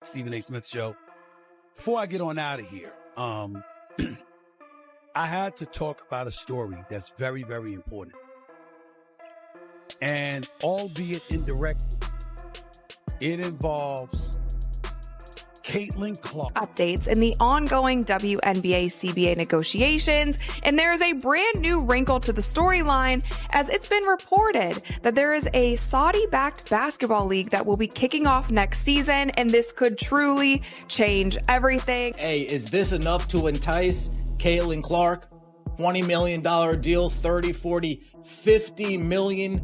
Stephen A. Smith Show. Before I get on out of here, I had to talk about a story that's very, very important. And albeit indirect, it involves Caitlin Clark. Updates in the ongoing WNBA CBA negotiations, and there is a brand new wrinkle to the storyline as it's been reported that there is a Saudi-backed basketball league that will be kicking off next season, and this could truly change everything. Hey, is this enough to entice Caitlin Clark? $20 million deal, 30, 40, $50 million.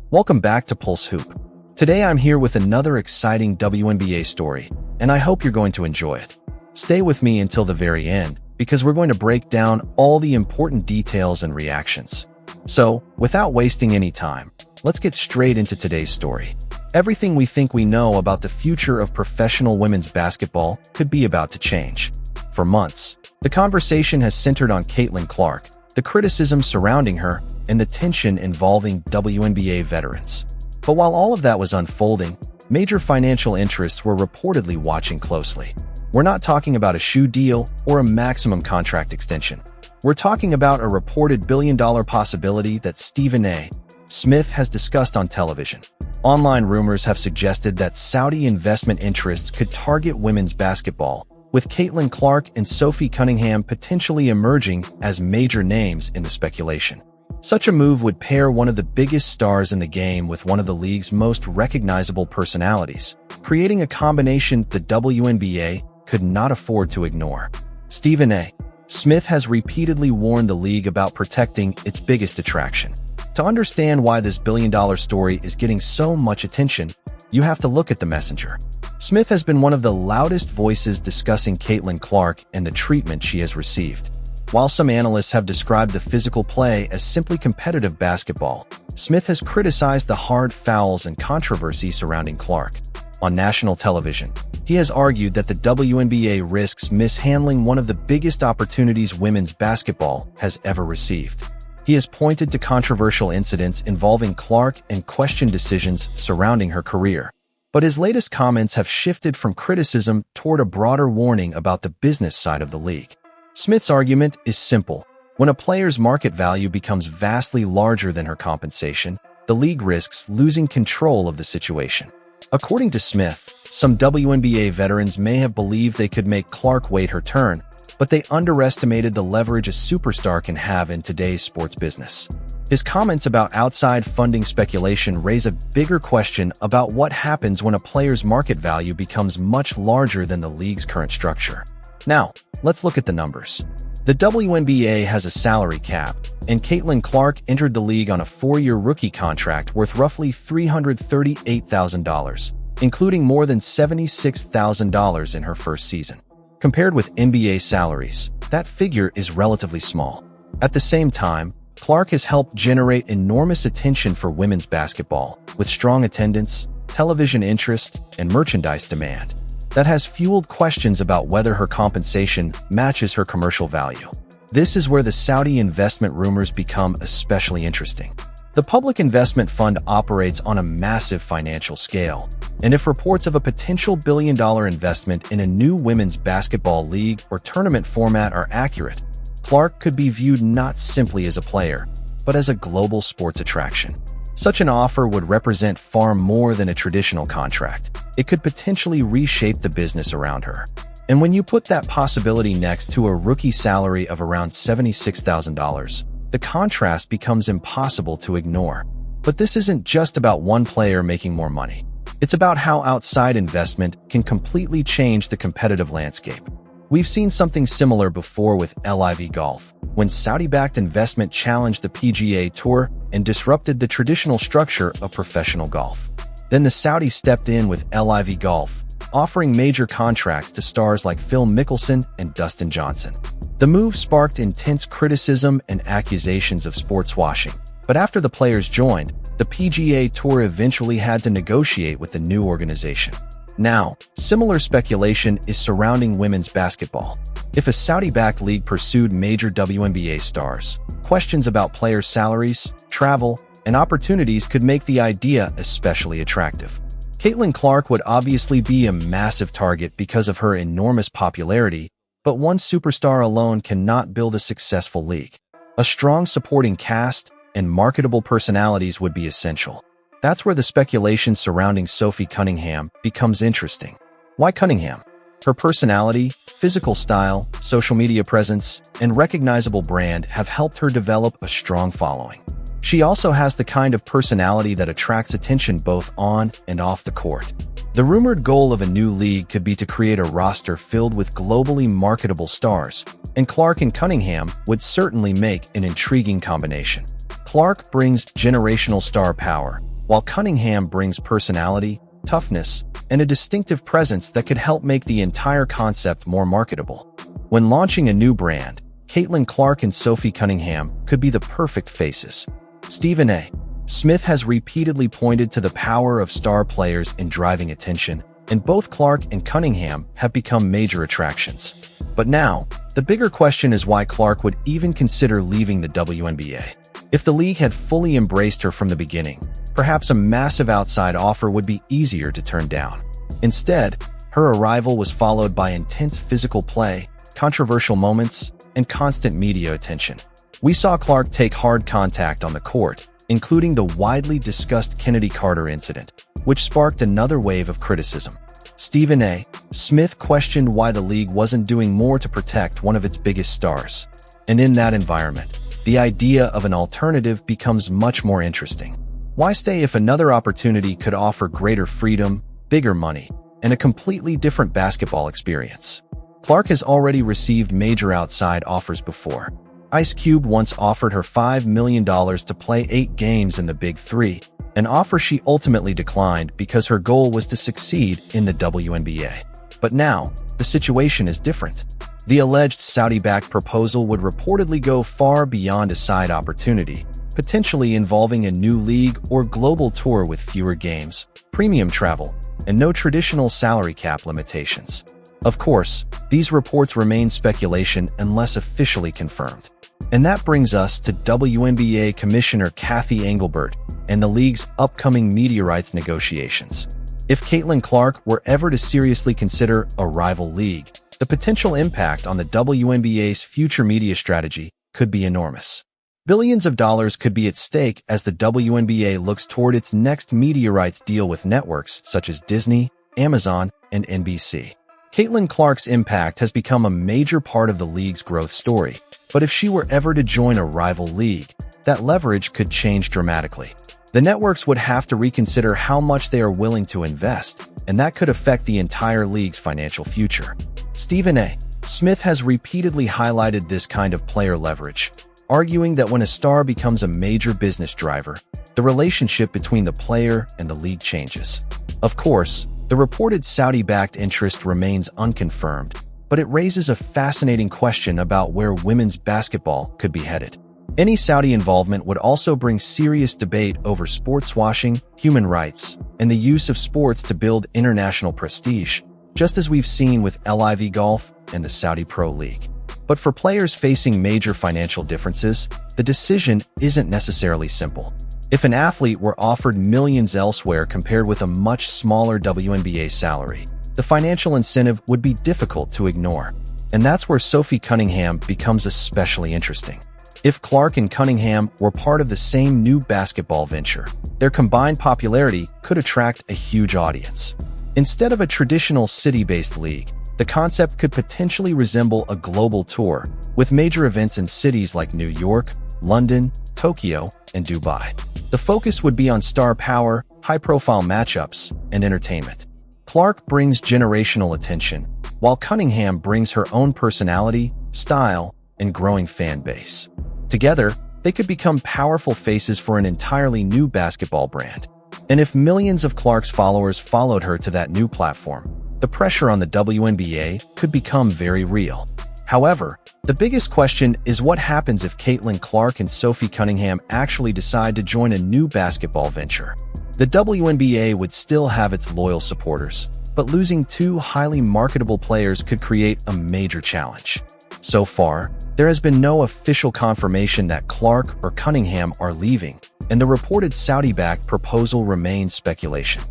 Welcome back to Pulse Hoop. Today I'm here with another exciting WNBA story, and I hope you're going to enjoy it. Stay with me until the very end, because we're going to break down all the important details and reactions. So, without wasting any time, let's get straight into today's story. Everything we think we know about the future of professional women's basketball could be about to change. For months, the conversation has centered on Caitlin Clark, the criticism surrounding her, and the tension involving WNBA veterans. But while all of that was unfolding, major financial interests were reportedly watching closely. We're not talking about a shoe deal or a maximum contract extension. We're talking about a reported billion-dollar possibility that Stephen A. Smith has discussed on television. Online rumors have suggested that Saudi investment interests could target women's basketball, with Caitlin Clark and Sophie Cunningham potentially emerging as major names in the speculation. Such a move would pair one of the biggest stars in the game with one of the league's most recognizable personalities, creating a combination the WNBA could not afford to ignore. Stephen A. Smith has repeatedly warned the league about protecting its biggest attraction. To understand why this billion-dollar story is getting so much attention, you have to look at the messenger. Smith has been one of the loudest voices discussing Caitlin Clark and the treatment she has received. While some analysts have described the physical play as simply competitive basketball, Smith has criticized the hard fouls and controversy surrounding Clark. On national television, he has argued that the WNBA risks mishandling one of the biggest opportunities women's basketball has ever received. He has pointed to controversial incidents involving Clark and questioned decisions surrounding her career. But his latest comments have shifted from criticism toward a broader warning about the business side of the league. Smith's argument is simple. When a player's market value becomes vastly larger than her compensation, the league risks losing control of the situation. According to Smith, some WNBA veterans may have believed they could make Clark wait her turn, but they underestimated the leverage a superstar can have in today's sports business. His comments about outside funding speculation raise a bigger question about what happens when a player's market value becomes much larger than the league's current structure. Now, let's look at the numbers. The WNBA has a salary cap, and Caitlin Clark entered the league on a 4-year rookie contract worth roughly $338,000, including more than $76,000 in her first season. Compared with NBA salaries, that figure is relatively small. At the same time, Clark has helped generate enormous attention for women's basketball, with strong attendance, television interest, and merchandise demand. That has fueled questions about whether her compensation matches her commercial value. This is where the Saudi investment rumors become especially interesting. The Public Investment Fund operates on a massive financial scale, and if reports of a potential billion-dollar investment in a new women's basketball league or tournament format are accurate, Clark could be viewed not simply as a player, but as a global sports attraction. Such an offer would represent far more than a traditional contract. It could potentially reshape the business around her. And when you put that possibility next to a rookie salary of around $76,000, the contrast becomes impossible to ignore. But this isn't just about one player making more money. It's about how outside investment can completely change the competitive landscape. We've seen something similar before with LIV Golf, when Saudi-backed investment challenged the PGA Tour and disrupted the traditional structure of professional golf. Then the Saudis stepped in with LIV Golf, offering major contracts to stars like Phil Mickelson and Dustin Johnson. The move sparked intense criticism and accusations of sports washing, but after the players joined, the PGA Tour eventually had to negotiate with the new organization. Now, similar speculation is surrounding women's basketball. If a Saudi-backed league pursued major WNBA stars, questions about players' salaries, travel, and opportunities could make the idea especially attractive. Caitlin Clark would obviously be a massive target because of her enormous popularity, but one superstar alone cannot build a successful league. A strong supporting cast and marketable personalities would be essential. That's where the speculation surrounding Sophie Cunningham becomes interesting. Why Cunningham? Her personality, physical style, social media presence, and recognizable brand have helped her develop a strong following. She also has the kind of personality that attracts attention both on and off the court. The rumored goal of a new league could be to create a roster filled with globally marketable stars, and Clark and Cunningham would certainly make an intriguing combination. Clark brings generational star power, while Cunningham brings personality, toughness, and a distinctive presence that could help make the entire concept more marketable. When launching a new brand, Caitlin Clark and Sophie Cunningham could be the perfect faces. Stephen A. Smith has repeatedly pointed to the power of star players in driving attention, and both Clark and Cunningham have become major attractions. But now, the bigger question is why Clark would even consider leaving the WNBA. If the league had fully embraced her from the beginning, perhaps a massive outside offer would be easier to turn down. Instead, her arrival was followed by intense physical play, controversial moments, and constant media attention. We saw Clark take hard contact on the court, including the widely discussed Kennedy Carter incident, which sparked another wave of criticism. Stephen A. Smith questioned why the league wasn't doing more to protect one of its biggest stars. And in that environment, the idea of an alternative becomes much more interesting. Why stay if another opportunity could offer greater freedom, bigger money, and a completely different basketball experience? Clark has already received major outside offers before. Ice Cube once offered her $5 million to play 8 games in the Big Three, an offer she ultimately declined because her goal was to succeed in the WNBA. But now, the situation is different. The alleged Saudi-backed proposal would reportedly go far beyond a side opportunity, potentially involving a new league or global tour with fewer games, premium travel, and no traditional salary cap limitations. Of course, these reports remain speculation unless officially confirmed. And that brings us to WNBA Commissioner Kathy Engelbert and the league's upcoming media rights negotiations. If Caitlin Clark were ever to seriously consider a rival league, the potential impact on the WNBA's future media strategy could be enormous. Billions of dollars could be at stake as the WNBA looks toward its next media rights deal with networks such as Disney, Amazon, and NBC. Caitlin Clark's impact has become a major part of the league's growth story, but if she were ever to join a rival league, that leverage could change dramatically. The networks would have to reconsider how much they are willing to invest, and that could affect the entire league's financial future. Stephen A. Smith has repeatedly highlighted this kind of player leverage, arguing that when a star becomes a major business driver, the relationship between the player and the league changes. Of course, the reported Saudi-backed interest remains unconfirmed, but it raises a fascinating question about where women's basketball could be headed. Any Saudi involvement would also bring serious debate over sports washing, human rights, and the use of sports to build international prestige, just as we've seen with LIV Golf and the Saudi Pro League. But for players facing major financial differences, the decision isn't necessarily simple. If an athlete were offered millions elsewhere compared with a much smaller WNBA salary, the financial incentive would be difficult to ignore. And that's where Sophie Cunningham becomes especially interesting. If Clark and Cunningham were part of the same new basketball venture, their combined popularity could attract a huge audience. Instead of a traditional city-based league, the concept could potentially resemble a global tour, with major events in cities like New York, London, Tokyo, and Dubai. The focus would be on star power, high-profile matchups, and entertainment. Clark brings generational attention, while Cunningham brings her own personality, style, and growing fan base. Together, they could become powerful faces for an entirely new basketball brand. And if millions of Clark's followers followed her to that new platform, the pressure on the WNBA could become very real. However, the biggest question is what happens if Caitlin Clark and Sophie Cunningham actually decide to join a new basketball venture. The WNBA would still have its loyal supporters, but losing two highly marketable players could create a major challenge. So far, there has been no official confirmation that Clark or Cunningham are leaving, and the reported Saudi-backed proposal remains speculation.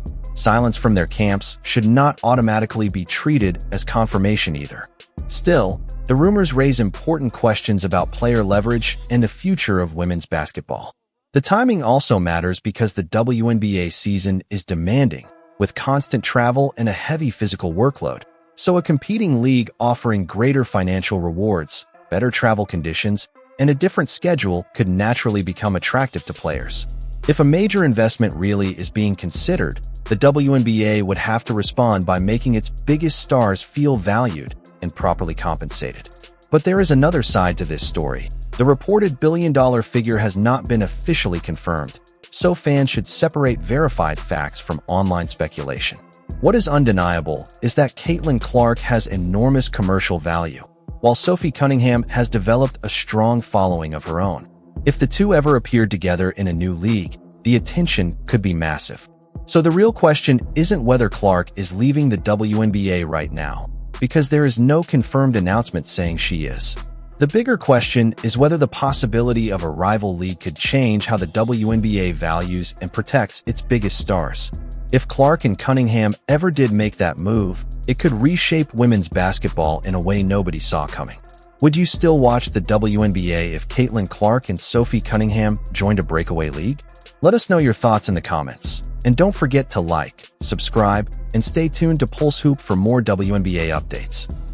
silence from their camps should not automatically be treated as confirmation either. Still, the rumors raise important questions about player leverage and the future of women's basketball. The timing also matters because the WNBA season is demanding, with constant travel and a heavy physical workload. So a competing league offering greater financial rewards, better travel conditions, and a different schedule could naturally become attractive to players. If a major investment really is being considered, the WNBA would have to respond by making its biggest stars feel valued and properly compensated. But there is another side to this story. The reported billion-dollar figure has not been officially confirmed, so fans should separate verified facts from online speculation. What is undeniable is that Clark has enormous commercial value, while Sophie Cunningham has developed a strong following of her own. If the two ever appeared together in a new league, the attention could be massive. So the real question isn't whether Clark is leaving the WNBA right now, because there is no confirmed announcement saying she is. The bigger question is whether the possibility of a rival league could change how the WNBA values and protects its biggest stars. If Clark and Cunningham ever did make that move, it could reshape women's basketball in a way nobody saw coming. Would you still watch the WNBA if Clark and Sophie Cunningham joined a breakaway league? Let us know your thoughts in the comments. And don't forget to like, subscribe, and stay tuned to Pulse Hoop for more WNBA updates.